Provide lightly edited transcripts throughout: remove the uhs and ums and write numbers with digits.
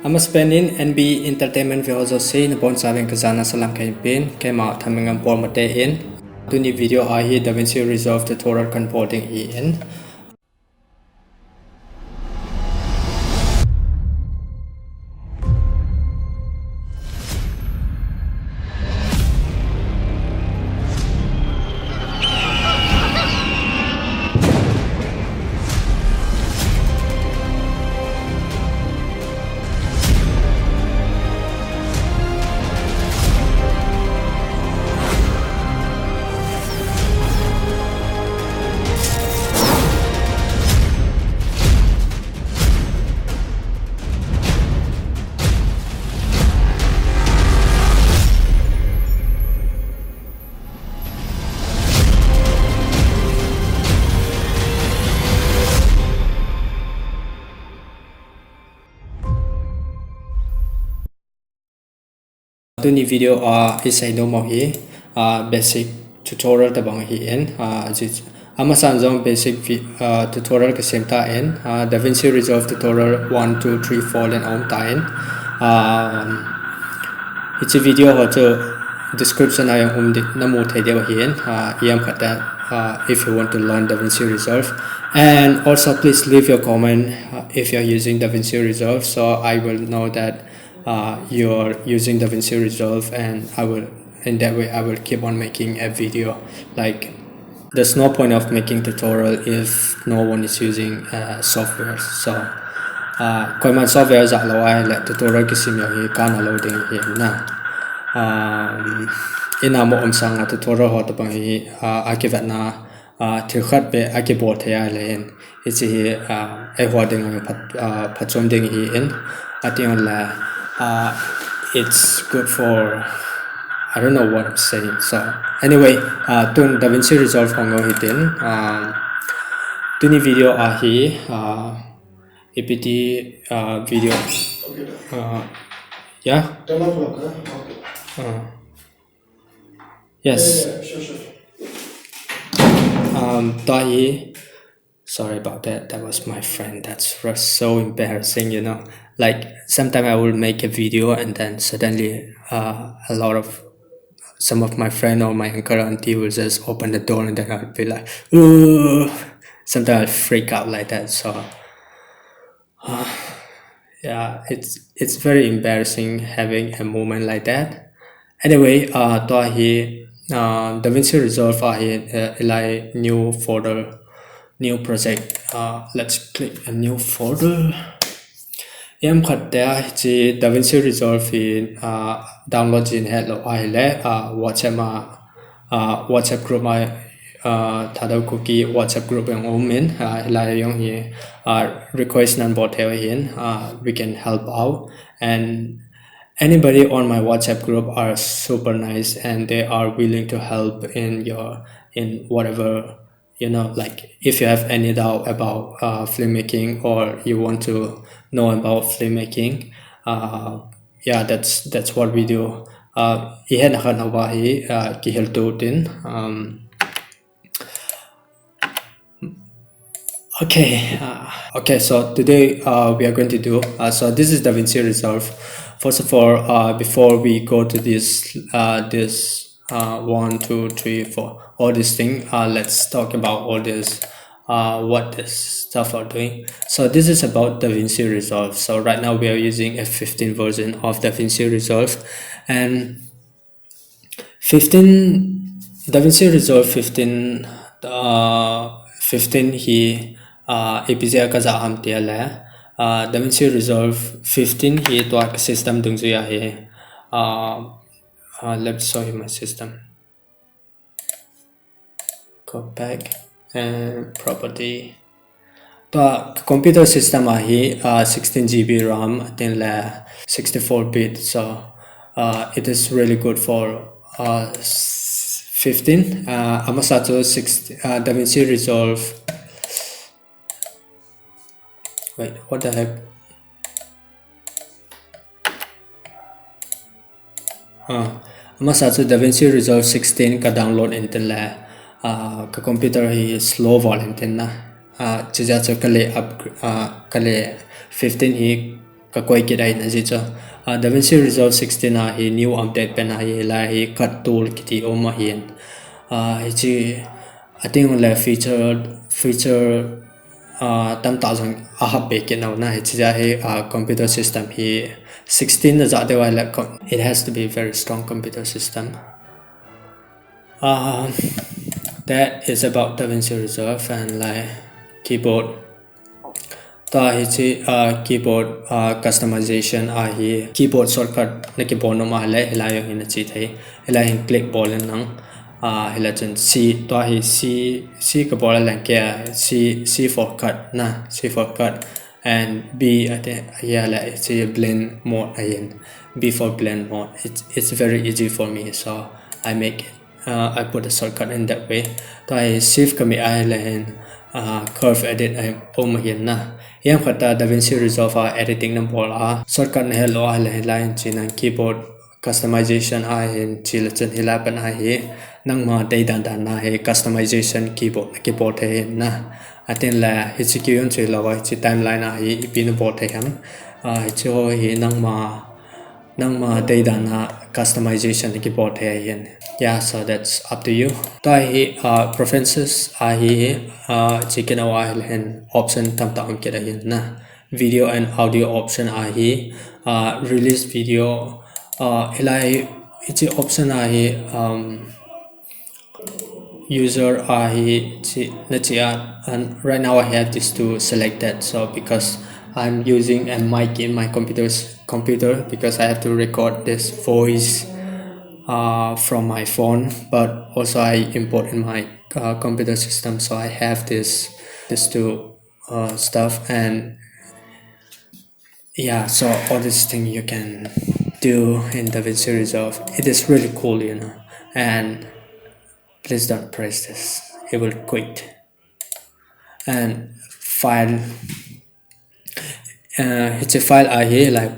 I'm spending NB entertainment video also say na bon saving kazana salam campaign came out coming on board mate in. To the video I hear Davinci Resolve tutorial converting in. To the video is a normal here basic tutorial tabang hi en amasan zong basic tutorial ke semta en Davinci Resolve tutorial 1 2 3 4 and on time it's a video ho to description ay namu thai dewa hi en yam khata if you want to learn Davinci Resolve, and also please leave your comment if you're using Davinci Resolve, so I will know that you're using Davinci Resolve, and in that way I will keep on making a video. Like, there's no point of making tutorial if no one is using software. So koi man software za lo ai le tutorial kisim yo hi kana loading hi na ina mo sang tutorial ho to bang hi akivat na thil khat be akibot thaya len it's hi a hoarding phatom ding hi in ation la it's good for, I don't know what I'm saying. So anyway, tun Davinci Resolve hongo hitin tuni video ahi APT video yeah yes tahi. Sorry about that. That was my friend. That's so embarrassing, you know. Like, sometimes I will make a video and then suddenly some of my friend or my uncle or auntie will just open the door and then I'll be like, ooh. Sometimes I freak out like that. So yeah, it's very embarrassing having a moment like that. Anyway, Davinci Resolve new folder, new project. Let's click a new folder. Em khát there chỉ Davinci Resolve in download in hello ai le WhatsApp group my Thadou Kuki WhatsApp group yang omen lai yong hi request number theo hin we can help out, and anybody on my WhatsApp group are super nice and they are willing to help in whatever, you know, like if you have any doubt about filmmaking or you want to know about filmmaking, yeah, that's what we do. Okay, so today we are going to do so this is Davinci Resolve. First of all, before we go to this 1 2 3 4 all this thing, let's talk about all this what this stuff are doing. So this is about Davinci Resolve. So right now we are using a 15 version of Davinci Resolve, and Davinci Resolve 15 he APZ ka za ham tia la Davinci Resolve 15 he to system dung zu ya he let's show you my system. Go back and property. The computer system ahi 16 GB RAM then la 64 bit, so it is really good for 15 amasato 6 Davinci Resolve. Wait, what the heck? Amasato Davinci Resolve 16 ka download inten la ka computer hi slow volume ten na chiza cho kale up kale 15 hi ka koi ki dai na ji cho Davinci Resolve 16 hi new update pen hi la hi cut tool kiti oma hian hi chi I think la feature tam ta jang a ha be ke na hi chi ja hi computer system hi 16 na za de wa la it has to be very strong computer system. That is about Davinci Resolve and like keyboard. Ta hi chi keyboard customization hi keyboard shortcut na keyboard no ma le hila yo hin chi thai hila hin click ball nang hila chen c to hi c ka ball lang ke c for cut na c for cut and b ate ya la it's a blend mode again b for blend mode. It's very easy for me, so I make it I put a shortcut in that way. To I shift kami ai lahin curve edit I om hian na yam khata Davinci Resolve editing nam bola shortcut ne hello line chin keyboard customization hin chil chen hila pan hi nang ma dei dan dan na he customization keyboard he na atin la hkun che lawa chi timeline hi ipin board he ham cho hi nang ma dei dan na customization keyboard he hian. Yeah, so that's up to you. To hi preferences hi chicken oil and option tam ta on keda hin na video and audio option hi release video hilai ichi option hi user and right now I have this to select that, so because I'm using a mic in my computer because I have to record this voice from my phone, but also I import in my computer system, so I have this two stuff. And yeah, so all this thing you can do in Davinci Resolve. It is really cool, you know, and please don't press this, it will quit. And file it's a file here like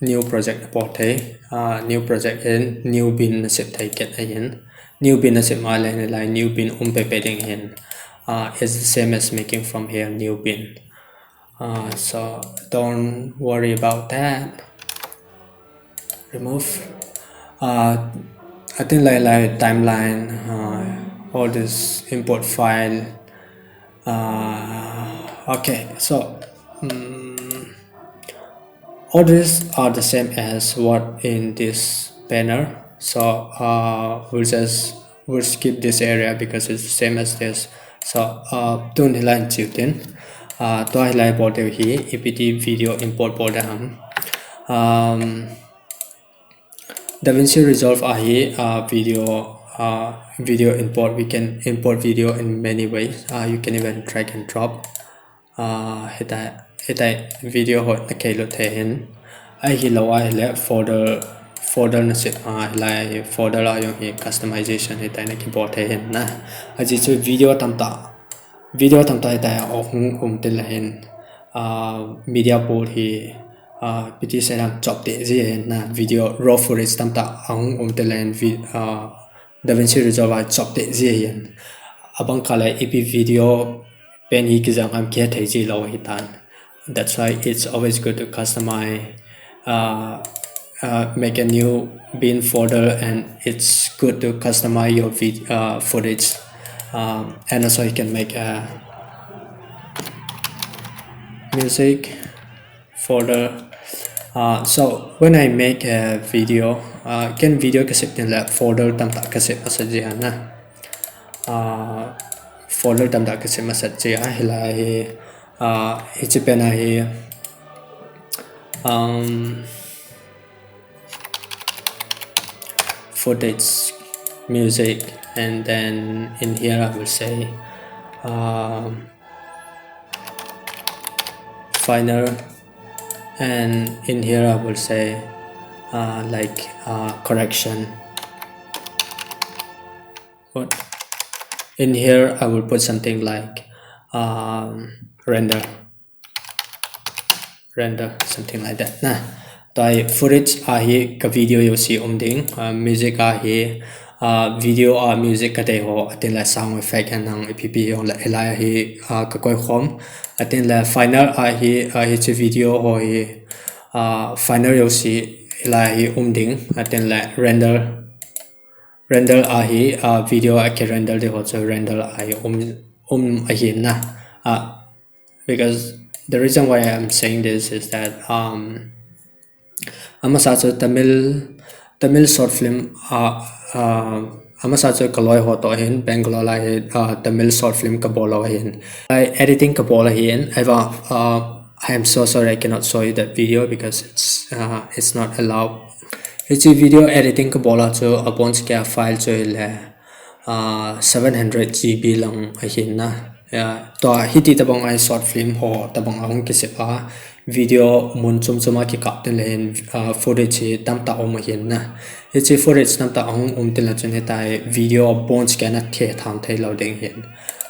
new project porte new project in new bin sip take it again new bin sip my line like new bin padding in is the same as making from here new bin, so don't worry about that. Remove I think like timeline all this import file. Okay, so all these are the same as what in this banner, so we'll skip this area because it's the same as this. So don't highlight chitin to highlight border here ept video import border Davinci Resolve here video import. We can import video in many ways. You can even drag and drop hit video hot okay lo the hin ai hi lo ai le folder na se lai folder la yo hi customization hit na keyboard the hin na aji chu video tam ta ta te la hin media board hi piti seram chop te ji na video raw footage tam ta te la hin Davinci Resolve chop te ji hin abang kala ep video pen hi kizang am kia thai ji lo hi tan. That's why it's always good to customize make a new bin folder, and it's good to customize your footage, and also you can make a music folder. So when I make a video can video cassette in la folder tam ta cassette masaji na folder tam da cassette masaji hilai hichipena hi footage music, and then in here I will say final, and in here I will say like correction. What in here I will put something like render something like that na. Tai footage here ka video you see ding music here video or music cái ho atin là sound effect and ang app on la elai hi ka koi khom atin la final hi che video ho hi final yo si elai hi ding atin la render hi video ke render de ho cho render hi ahin na because the reason why I'm saying this is that I'm a Tamil short film I'm a kaloi ho to hin Bangalore la Tamil short film ka bolo hin I editing ka bolo hin I am so sorry I cannot show you that video because it's not allowed. It's a video editing ka bola cho upon kya file cho le 700 GB lang ahin na to hiti tabang ai short film ho tabang ahong kisipa video mun chuma ki captain len footage tam ta om ahin na it's a footage tam ta ahong tin la chune tai video bonds kana the tham thai loading hin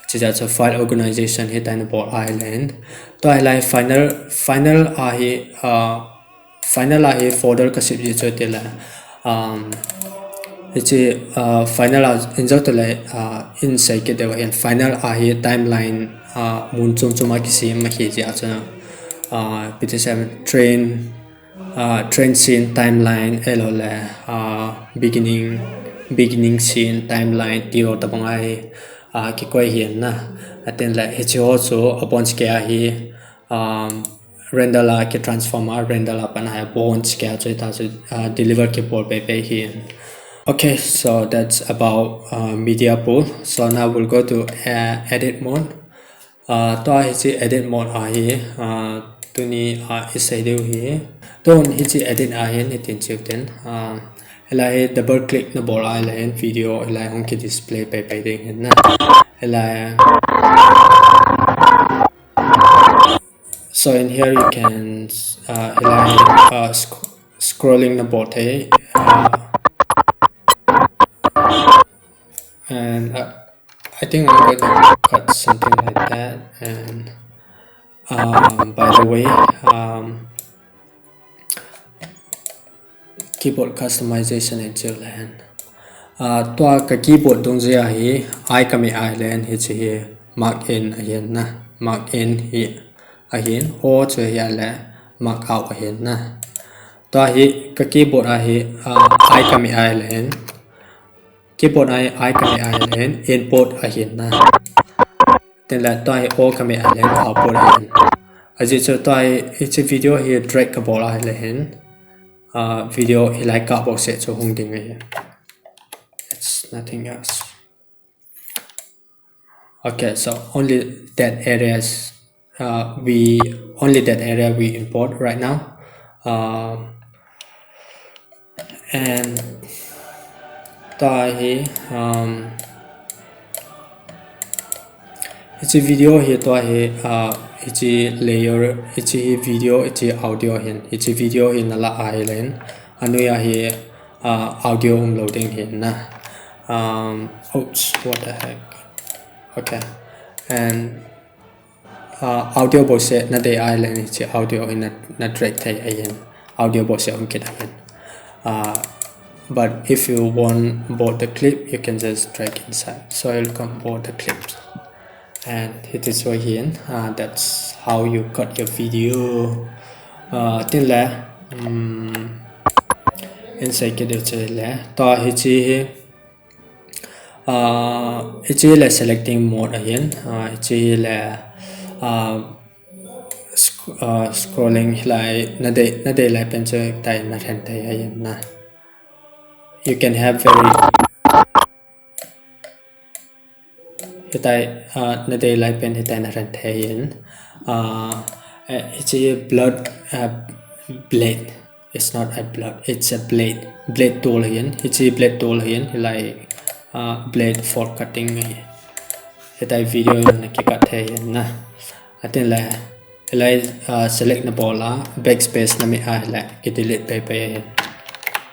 chicha cho file organization he tai na bot island to I like final ahi folder ka sip je te la it's a final enjoy to la inside ke dewa and final ahi timeline mun chuma ki sim ma khi ja cha PT7 train scene timeline elo la beginning scene timeline tiro tabangai ki koi hian na aten la ho so upon ke ahi render la ke transformer render la pan hai bonds ke cha ta deliver ke por pe here. Okay, so that's about media pool. So now we'll go to edit mode. To hi edit mode ahi to ni isai deu hi ton hi edit ahi ni tin chuten elai double click na bol ai la video elai hong ki display pe ding na elai. So in here you can scrolling the bottom and I think I'm going to cut something like that. And by the way, keyboard customization in Chile. To ka keyboard dong zia hi I kami island hi chi mark in ahin na mark in hi ahin o che ya la mark out ahin na to hi ka keyboard hi I kami island keyboard I kami island input ahin na then la to hi o kami island output ahin aji cho to hi it's a video here drag ka bol island video hi like ka box se cho hung ding ahin. It's nothing else. Okay, so only that areas we import right now, and it's a video here it's a layer it's a video it's a audio here it's a video in la island anuya here audio loading here na oops, what the heck. Okay, and audio box na de island it's audio in na track thai ayen audio box on kit ayen but if you want board the clip you can just drag inside, so you'll come board the clips and hit this way here. That's how you cut your video tin la inside ke de che la to hi chi it's a selecting mode again it's a scrolling like na de like pencil tai na than tai again na you can have very tai na de like pen tai na than tai again it's a blood blade. It's not a blood, it's a blade tool again. It's a blade tool again like blade for cutting hetai video na ki cut hai na atin la select na bola backspace na mi la ki delete pe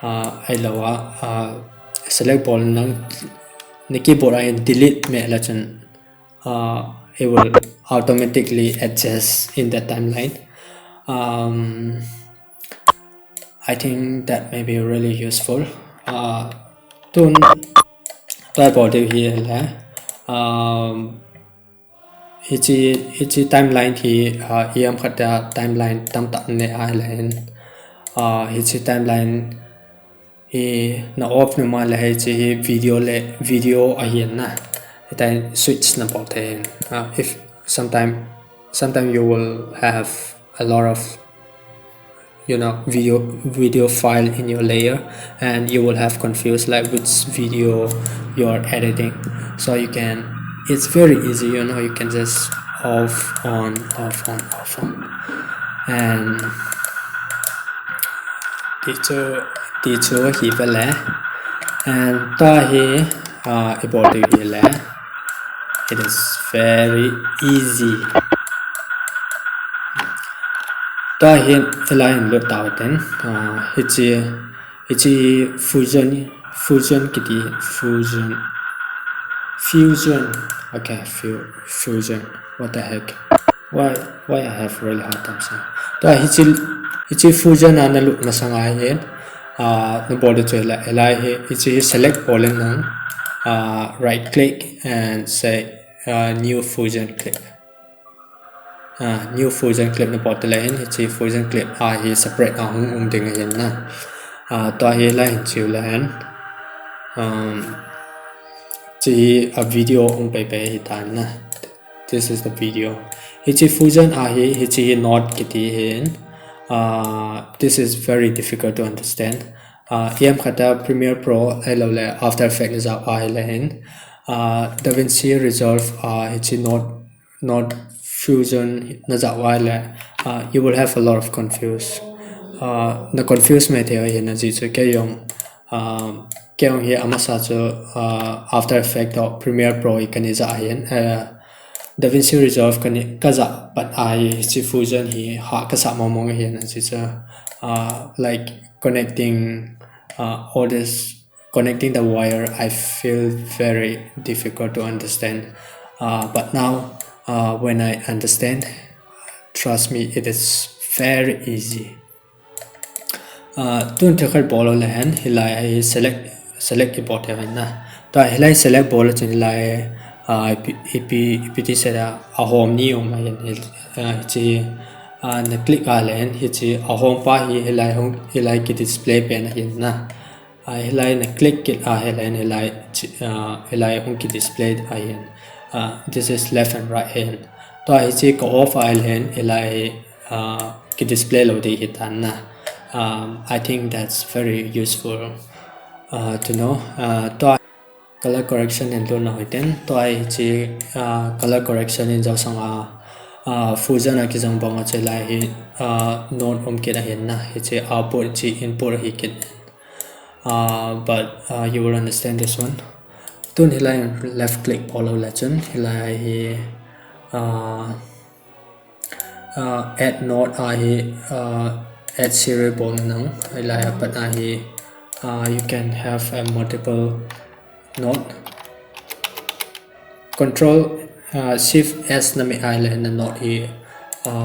ai lawa select ball nang ni keyboard ai delete me la chan it will automatically adjust in the timeline. I think that may be really useful. tôi bỏ điều here là ichi timeline thì em khát timeline tam tận này ai lên ichi timeline hi na off na ma le chi video a hian na then switch na bỏ thế if sometime you will have a lot of video file in your layer and you will have confused like which video you're editing. So it's very easy, you can just off on and teacher hi vele and ta hi about hi it is very easy. Ta hiện line lo tao ten hichi fusion kiti fusion okay fusion what the heck why I have really hard time saying ta hichi fusion na lu na sanga hen na border to hichi select all in right click and say new fusion clip. New fusion clip na bỏ tới lên thì fusion clip hi separate hung tiếng hiện na toa hi lại chiều lên chỉ a video pe hi tan na this is the video hi fusion hi chỉ not kiti hin this is very difficult to understand em khata Premiere Pro le After Effects za hi lên Davinci Resolve hi not fusion na zawala you will have a lot of na confuse me theo hi na ji chu ke yong hi amasa chu After Effects or Premiere Pro ikani za hian Davinci Resolve kani kaza but chi fusion hi ha ka sa momong hi na ji chu like connecting all this connecting the wire I feel very difficult to understand but now when I understand, trust me, it is very easy. Tun thakar bolo lehen hilai select import heaven na. Ta hilai select bolo chin hilai ipi sera ahom ni mayan hichi na click lehen hichi ahom pa hilai ki display pen hin na. Hilai na click kit hilai hong ki display ayan. This is left and right hand. To hichi ko off hand hilai ki display lo di hitan na. I think that's very useful to know. To color correction and lo na hoiten. To hichi color correction in jaw sanga fusion a kijang bang che lai hi node kit ahin na hichi output chi input hi kit. But you will understand this one. Tun hilai left click follow legend hilai add node add serial ball nang hilai but you can have a multiple node control shift s na mi island na node hi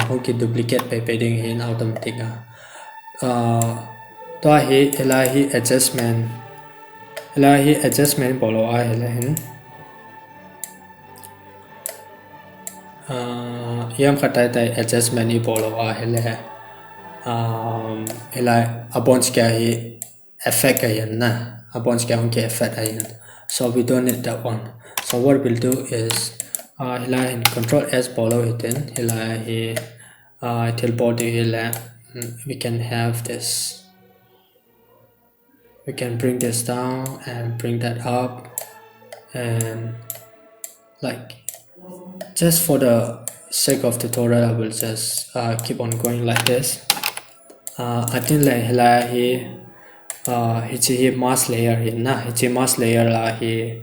hoki duplicate pe ding hin automatic to hilai adjustment bolo hin yam khatai tai adjustment i bolo hele hilai abons kya hi effect ayan na abons kya ke effect ayan so we don't need that one. So what we'll do is hilai control s bolo hiten hilai till body hilai we can have this. We can bring this down and bring that up and like just for the sake of tutorial I will just keep on going like this. I think like hichi mask layer hi na hichi mask layer la hi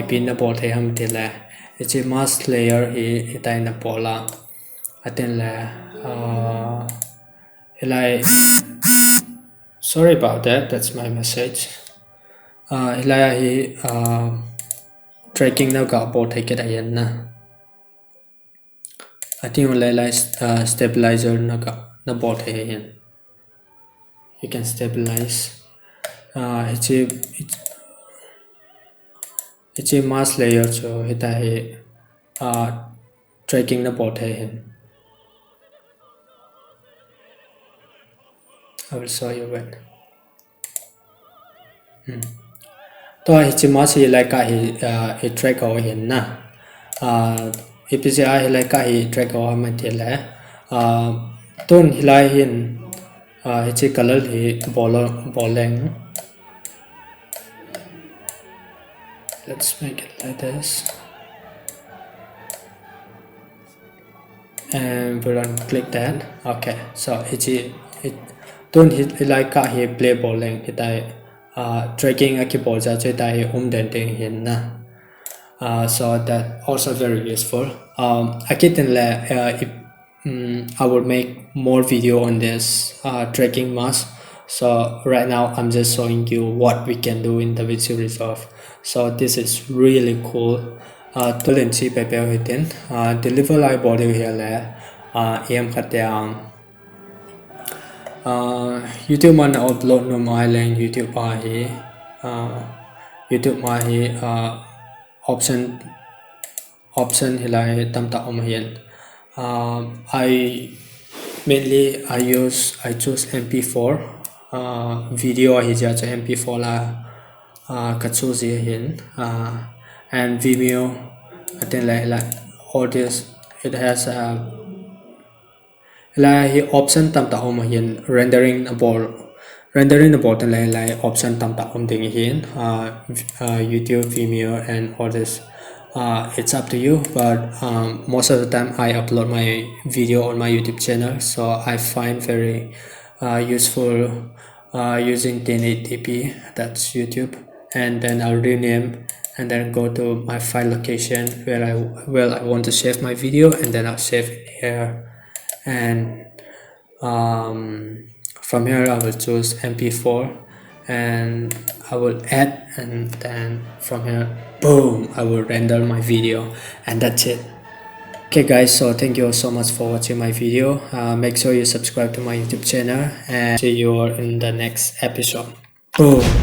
ipin na bol the ham tila hichi mask layer hi itai na pola I think like sorry about that, that's my message. Hilai tracking now got both take it ayan na. I think like stabilizer na both ayan. You can stabilize. ichi mask layer cho hita hi tracking na bot hai hin. I will show you when. To ichi mask hi like ka hi track ho hin na. APCI hi like ka hi track ho ma thil hai. Ton hilai hin ichi color hi boleng. Let's make it like this. And we're gonna click that. Okay, so don't hit like ka hi play bowling hitai tracking a keyboard ja hitai denting hin na. So that also very useful. I will make more video on this tracking mask. So right now I'm just showing you what we can do in Davinci Resolve. So this is really cool. Davinci paper within deliver live body here em khatyang YouTube man upload no my lang YouTube YouTube option hilai tam ta hian I choose MP4 video hi ja MP4 la ka choose hin and Vimeo I think like all this it has option tam ta hian rendering the board like option tam ta ding hin YouTube, Vimeo and all this. It's up to you, but most of the time I upload my video on my YouTube channel, so I find very useful using 1080p, that's YouTube, and then I'll rename and then go to my file location where I want to save my video, and then I'll save it here, and from here I will choose MP4 and I will add, and then from here boom, I will render my video, and that's it. Okay guys, so thank you so much for watching my video. Make sure you subscribe to my YouTube channel and see you all in the next episode. Boom.